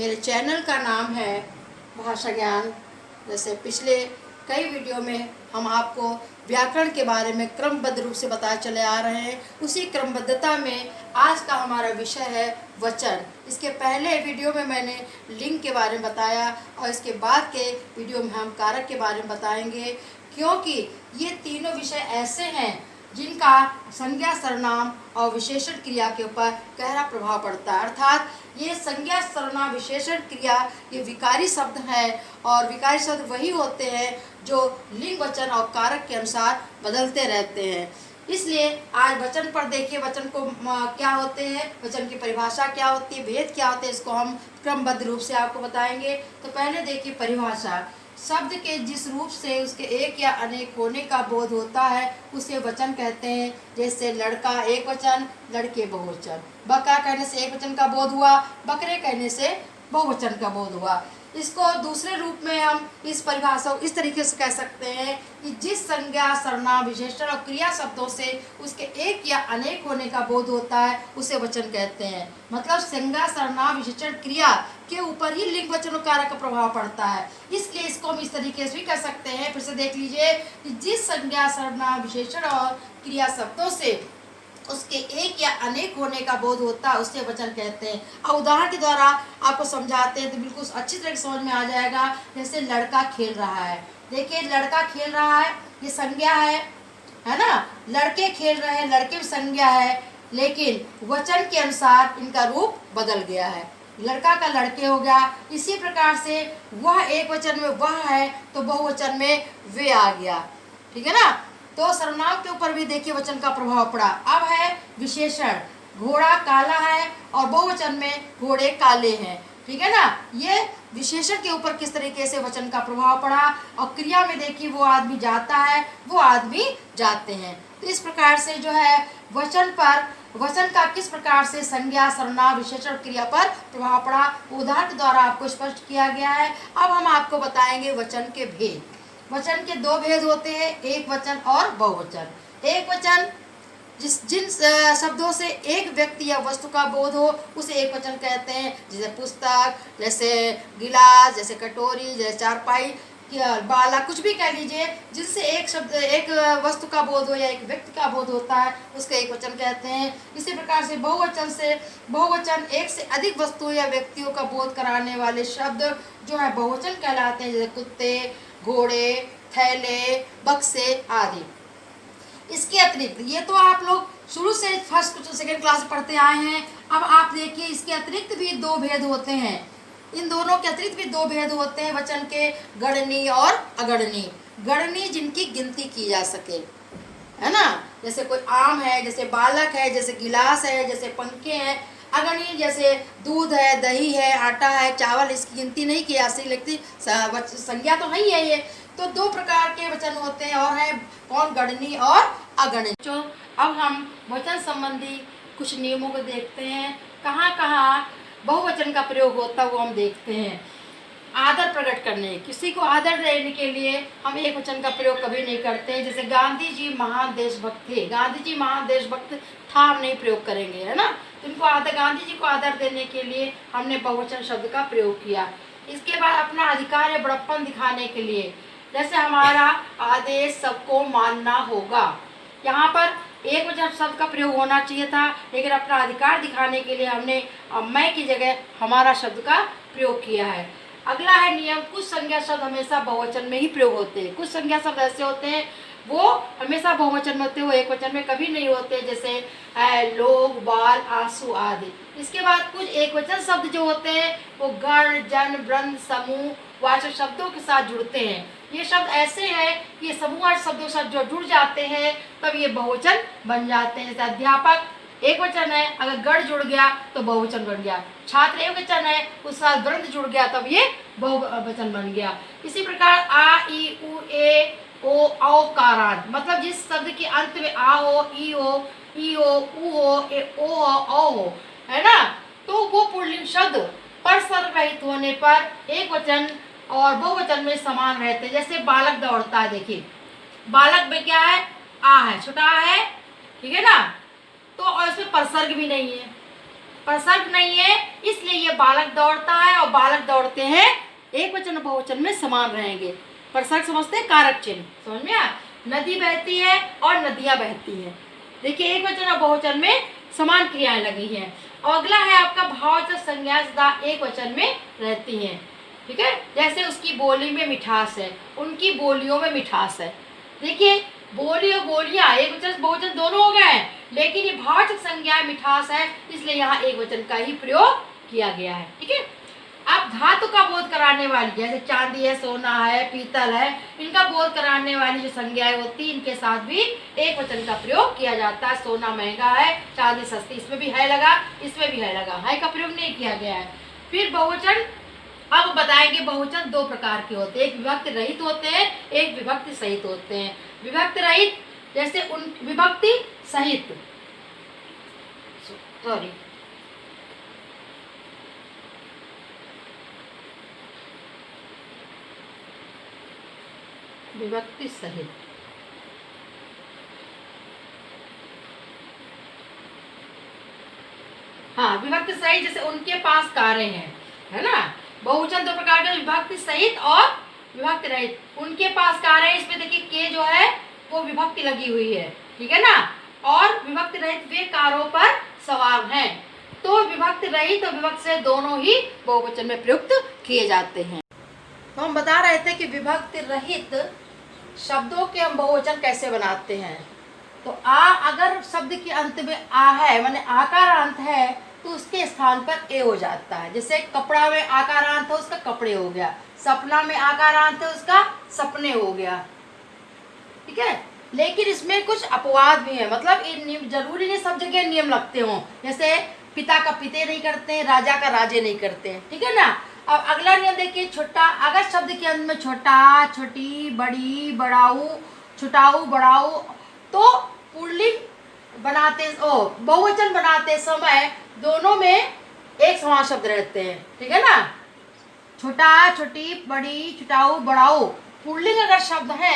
मेरे चैनल का नाम है भाषा ज्ञान। जैसे पिछले कई वीडियो में हम आपको व्याकरण के बारे में क्रमबद्ध रूप से बताए चले आ रहे हैं, उसी क्रमबद्धता में आज का हमारा विषय है वचन। इसके पहले वीडियो में मैंने लिंग के बारे में बताया और इसके बाद के वीडियो में हम कारक के बारे में बताएंगे, क्योंकि ये तीनों विषय ऐसे हैं जिनका संज्ञा, सर्वनाम और विशेषण क्रिया के ऊपर गहरा प्रभाव पड़ता है। अर्थात ये संज्ञा, सर्वनाम, विशेषण क्रिया ये विकारी शब्द हैं और विकारी शब्द वही होते हैं जो लिंग, वचन और कारक के अनुसार बदलते रहते हैं। इसलिए आज वचन पर देखिए, वचन को क्या होते हैं, वचन की परिभाषा क्या होती है, भेद क्या होते हैं, इसको हम क्रमबद्ध रूप से आपको बताएंगे। तो पहले देखिए परिभाषा। शब्द के जिस रूप से उसके एक या अनेक होने का बोध होता है उसे वचन कहते हैं। जैसे लड़का एक वचन, लड़के बहुवचन। बकरा कहने से एक वचन का बोध हुआ, बकरे कहने से बहुवचन का बोध हुआ। इसको दूसरे रूप में हम इस परिभाषा को इस तरीके से कह सकते हैं कि जिस संज्ञा, सर्वनाम, विशेषण और क्रिया शब्दों से उसके एक या अनेक होने का बोध होता है उसे वचन कहते हैं। मतलब संज्ञा, सर्वनाम, विशेषण, क्रिया के ऊपर ही लिंग, वचन और कारक का प्रभाव पड़ता है। इसलिए इसको हम इस तरीके से भी कह सकते हैं। फिर से देख लीजिए कि जिस संज्ञा, सर्वनाम, विशेषण और क्रिया शब्दों से उसके एक या अनेक होने का बोध होता है उसे वचन कहते हैं। और उदाहरण के द्वारा आपको समझाते हैं तो बिल्कुल अच्छी तरह से समझ में आ जाएगा। जैसे लड़का खेल रहा है, देखिए लड़का खेल रहा है, ये संज्ञा है ना। लड़के खेल रहे हैं, लड़के भी संज्ञा है, लेकिन वचन के अनुसार इनका रूप बदल गया है। लड़का का लड़के हो गया। इसी प्रकार से वह एक वचन में वह है तो बहुवचन में वे आ गया, ठीक है ना। तो सर्वनाम के ऊपर भी देखिए वचन का प्रभाव पड़ा। अब है विशेषण। घोड़ा काला है और बहुवचन में घोड़े काले हैं, ठीक है ना। ये विशेषण के ऊपर किस तरीके से वचन का प्रभाव पड़ा। और क्रिया में देखिए वो आदमी जाता है, वो आदमी जाते हैं। तो इस प्रकार से जो है वचन का किस प्रकार से संज्ञा, सर्वनाम, विशेषण, क्रिया पर प्रभाव पड़ा उदाहरण के द्वारा आपको स्पष्ट किया गया है। अब हम आपको बताएंगे वचन के भेद। वचन के दो भेद होते हैं, एक वचन और बहुवचन। एक वचन जिन शब्दों से एक व्यक्ति या वस्तु का बोध हो उसे एक वचन कहते हैं। जैसे पुस्तक, जैसे गिलास, जैसे कटोरी, जैसे चारपाई, बाला, कुछ भी कह लीजिए, जिनसे एक शब्द, एक वस्तु का बोध हो या एक व्यक्ति का बोध होता है उसका एक वचन कहते हैं। इसी प्रकार से बहुवचन एक से अधिक वस्तु या व्यक्तियों का बोध कराने वाले शब्द जो है बहुवचन कहलाते हैं। जैसे कुत्ते, घोड़े, थैले, बक्से आदि। इसके अतिरिक्त ये तो आप लोग शुरू से फर्स्ट सेकेंड क्लास पढ़ते आए हैं। अब आप देखिए इसके अतिरिक्त भी दो भेद होते हैं। इन दोनों के अतिरिक्त भी दो भेद होते हैं वचन के, गणनीय और अगणनीय। गणनीय जिनकी गिनती की जा सके, है ना। जैसे कोई आम है, जैसे बालक है, जैसे गिलास है, जैसे पंखे हैं। अगणनीय जैसे दूध है, दही है, आटा है, चावल, इसकी गिनती नहीं की जा सकती, लगती संज्ञा तो है ही है ये। तो दो प्रकार के वचन होते हैं और है कौन, गणनीय और अगणनीय। तो अब हम वचन संबंधी कुछ नियमों को देखते हैं। कहाँ कहाँ बहुवचन का प्रयोग होता है वो हम देखते हैं। आदर प्रकट करने, किसी को आदर देने के लिए हम एक वचन का प्रयोग कभी नहीं करते हैं। जैसे गांधी जी महान देशभक्त थे, गांधी जी महान देशभक्त था, हम नहीं प्रयोग करेंगे, है ना। तो इनको गांधी जी को आदर देने के लिए हमने बहुवचन शब्द का प्रयोग किया। इसके बाद अपना अधिकार या बड़प्पन दिखाने के लिए, जैसे हमारा आदेश सबको मानना होगा, यहाँ पर एक वचन शब्द का प्रयोग होना चाहिए था, लेकिन अपना अधिकार दिखाने के लिए हमने मैं की जगह हमारा शब्द का प्रयोग किया है। अगला है नियम। कुछ संज्ञा शब्द हमेशा बहुवचन में ही प्रयोग होते हैं। कुछ संज्ञा शब्द ऐसे होते हैं वो हमेशा बहुवचन में होते हैं, वो एक वचन में कभी नहीं होते। जैसे लोग, बाल, आंसू आदि। इसके बाद कुछ एक वचन शब्द जो होते हैं वो गण, जन, वृंद, समूह वाचक शब्दों के साथ जुड़ते हैं। ये शब्द ऐसे हैं कि समूह शब्दों के साथ जो जुड़ जाते हैं तब ये बहुवचन बन जाते हैं। जैसे अध्यापक एक वचन है, अगर गण जुड़ गया तो बहुवचन बन गया। छात्र एक वचन है, उस साथ वृंद जुड़ गया तब ये बहुवचन बन गया। इसी प्रकार आ, ई, उ, ए, ओ, औ, कारांत, मतलब जिस शब्द के अंत में आ हो, ई हो, उ हो, ए, ओ हो, औ हो, है ना, तो वो पुल्लिंग शब्द परसर्ग रहित होने पर एक वचन और बहुवचन में समान रहते। जैसे बालक दौड़ता है, देखिए बालक में क्या है, आ है, छोटा आ है, ठीक है ना। तो और इसमें परसर्ग भी नहीं है, प्रसर्ग नहीं है, इसलिए ये बालक दौड़ता है और बालक दौड़ते हैं एक वचन और बहुवचन में समान रहेंगे। प्रसर्ग समझते हैं कारक चिन्ह, समझ में आया। नदी बहती है और नदियां बहती हैं, देखिए एक वचन और बहुवचन में समान क्रियाएं लगी हैं। और अगला है आपका भाववाचक संज्ञा सदा एक वचन में रहती हैं, ठीक है। जैसे उसकी बोली में मिठास है, उनकी बोलियों में मिठास है। देखिए बोली और बोलियां एक वचन बहुवचन दोनों हो गए हैं, लेकिन ये भाववाचक संज्ञा मिठास है, इसलिए यहाँ एक वचन का ही प्रयोग किया गया है, ठीक है। अब धातु का बोध कराने वाली, जैसे चांदी है, सोना है, पीतल है, इनका बोध कराने वाली जो संज्ञाएं होती है, इनके साथ भी एक वचन का प्रयोग किया जाता है। सोना महंगा है, चांदी सस्ती, इसमें भी है लगा, इसमें भी है लगा, है का प्रयोग नहीं किया गया है। फिर बहुवचन, अब बताएंगे बहुवचन दो प्रकार के होते हैं, एक विभक्ति रहित होते हैं, एक विभक्ति सहित होते हैं। विभक्ति रहित जैसे उन विभक्ति सहित, सॉरी विभक्ति सहित, हाँ विभक्ति सहित जैसे उनके पास कारें हैं, है ना। बहुवचन दो प्रकार के, विभक्ति सहित और विभक्ति रहित। उनके पास कारें, इसमें देखिए के जो है वो विभक्ति लगी हुई है, ठीक है ना। और विभक्ति रहित वे कारों पर सवार हैं। तो विभक्ति रहित और विभक्ति सहित दोनों ही बहुवचन में प्रयुक्त किए जाते हैं। तो हम बता रहे थे कि विभक्ति रहित शब्दों के हम बहुवचन कैसे बनाते हैं। तो अगर शब्द के अंत में आ है, माने आकारांत है, तो उसके स्थान पर ए हो जाता है। जैसे कपड़ा में आकारांत है, उसका कपड़े हो गया। सपना में आकारांत है, उसका सपने हो गया, ठीक है। लेकिन इसमें कुछ अपवाद भी है, मतलब ये नियम जरूरी नहीं सब जगह नियम लगते हों। जैसे पिता का पिते नहीं करते हैं, राजा का राजे नहीं करते हैं, ठीक है ना। अब अगला नियम देखिए, छोटा, अगर शब्द के अंत में छोटा, छोटी, बड़ी, बड़ाऊ, छुटाऊ, बड़ाऊ, तो पुल्लिंग बनाते बहुवचन बनाते समय दोनों में एक समान शब्द रहते हैं, ठीक है ना। छोटा, छोटी, बड़ी, छुटाऊ, बड़ाऊ पुल्लिंग अगर शब्द है,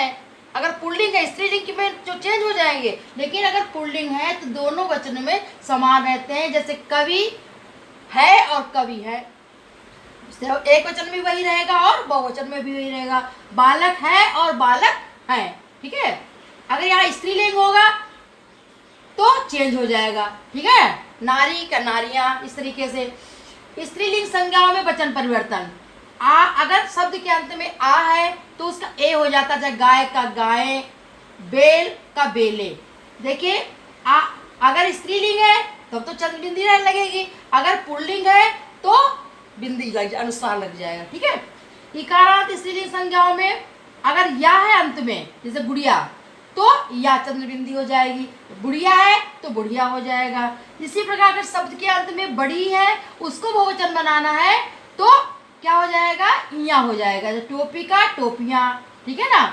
अगर पुल्लिंग है स्त्रीलिंग में जो चेंज हो जाएंगे, लेकिन अगर पुल्लिंग है तो दोनों वचन में समान रहते हैं। जैसे कवि है और कवि है, एक वचन में वही रहेगा और बहुवचन में भी वही रहेगा। बालक है और बालक है, ठीक है। अगर यहाँ स्त्रीलिंग होगा तो चेंज हो जाएगा, ठीक है। नारी का नारियां, इस तरीके से। स्त्रीलिंग संज्ञाओं में वचन परिवर्तन, अगर शब्द के अंत में आ है तो उसका ए हो जाता है। गाय का गाय, बेल का बेले। देखिए अगर स्त्रीलिंग है तब तो चंद्र बिंदी लगेगी, अगर पुल्लिंग है तो बिंदी लग अनुस्वार लग जाएगा, ठीक है। इकारांत स्त्रीलिंग संज्ञाओं में अगर या है अंत में, जैसे गुड़िया, तो या चंद्र बिंदी हो जाएगी। बुढ़िया है तो बुढ़िया हो जाएगा। इसी प्रकार अगर शब्द के अंत में बड़ी है, उसको बहुवचन बनाना है तो क्या हो जाएगा, इया हो जाएगा। टोपी का टोपियां, ठीक है ना।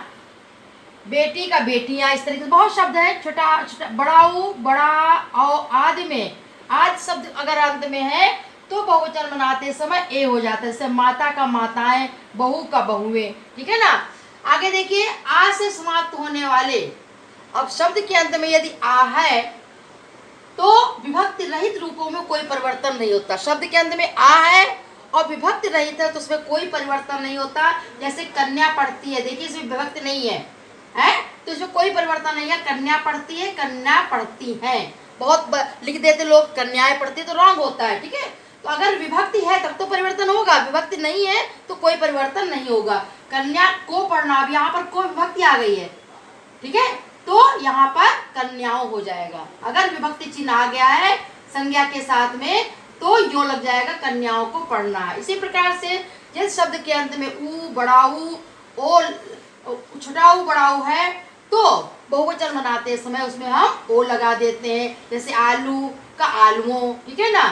बेटी का बेटियां, इस तरीके से बहुत शब्द है। छोटा छोटा, बड़ाऊ, बड़ा, और आदि में आदि शब्द अगर अंत में है तो बहुवचन बनाते समय ए हो जाता है। जैसे माता का माताएं, बहू का बहुएं, ठीक है ना। आगे देखिए, आ से समाप्त होने वाले, अब शब्द के अंत में यदि आ है तो विभक्ति रहित रूपों में कोई परिवर्तन नहीं होता। शब्द के अंत में आ है और विभक्ति रहित है तो उसमें कोई परिवर्तन नहीं होता। जैसे कन्या पढ़ती है, देखिए इसमें विभक्ति नहीं है, तो इसमें कोई परिवर्तन नहीं है। कन्या पढ़ती है, कन्या पढ़ती हैं। बहुत लिख देते लोग कन्याएं पढ़ती है, तो रॉन्ग होता है, ठीक है। तो अगर विभक्ति है तब तो परिवर्तन होगा, विभक्ति नहीं है तो कोई परिवर्तन नहीं होगा। कन्या को पढ़ना, अब यहाँ पर को विभक्ति आ गई है, ठीक है, तो यहाँ पर कन्याओं हो जाएगा। अगर विभक्ति चिन्ह आ गया है संज्ञा के साथ में तो यो लग जाएगा, कन्याओं को पढ़ना है। इसी प्रकार से जिस शब्द के अंत में ऊ, बड़ाऊ, ओ, छुटाऊ, बड़ाऊ है तो बहुवचन बनाते समय उसमें हम ओ लगा देते हैं। जैसे आलू का आलुओं, ठीक है ना।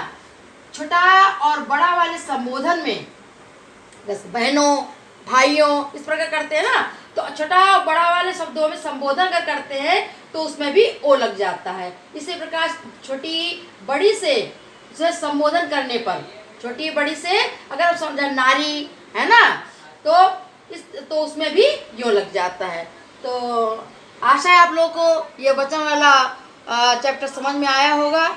छोटा और बड़ा वाले संबोधन में जैसे बहनों, भाइयों, इस प्रकार करते हैं ना, तो छोटा और बड़ा वाले शब्दों में संबोधन अगर करते हैं तो उसमें भी ओ लग जाता है। इसी प्रकार छोटी बड़ी से संबोधन करने पर, छोटी बड़ी से अगर आप समझा नारी है ना, तो उसमें भी यो लग जाता है। तो आशा है आप लोगों को ये वचन वाला चैप्टर समझ में आया होगा।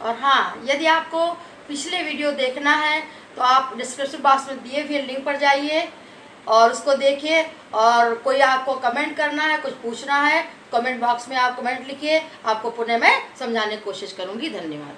और हाँ, यदि आपको पिछले वीडियो देखना है तो आप डिस्क्रिप्शन बॉक्स में दिए हुए लिंक पर जाइए और उसको देखिए। और कोई आपको कमेंट करना है, कुछ पूछना है, कमेंट बॉक्स में आप कमेंट लिखिए, आपको पुनः मैं समझाने की कोशिश करूँगी। धन्यवाद।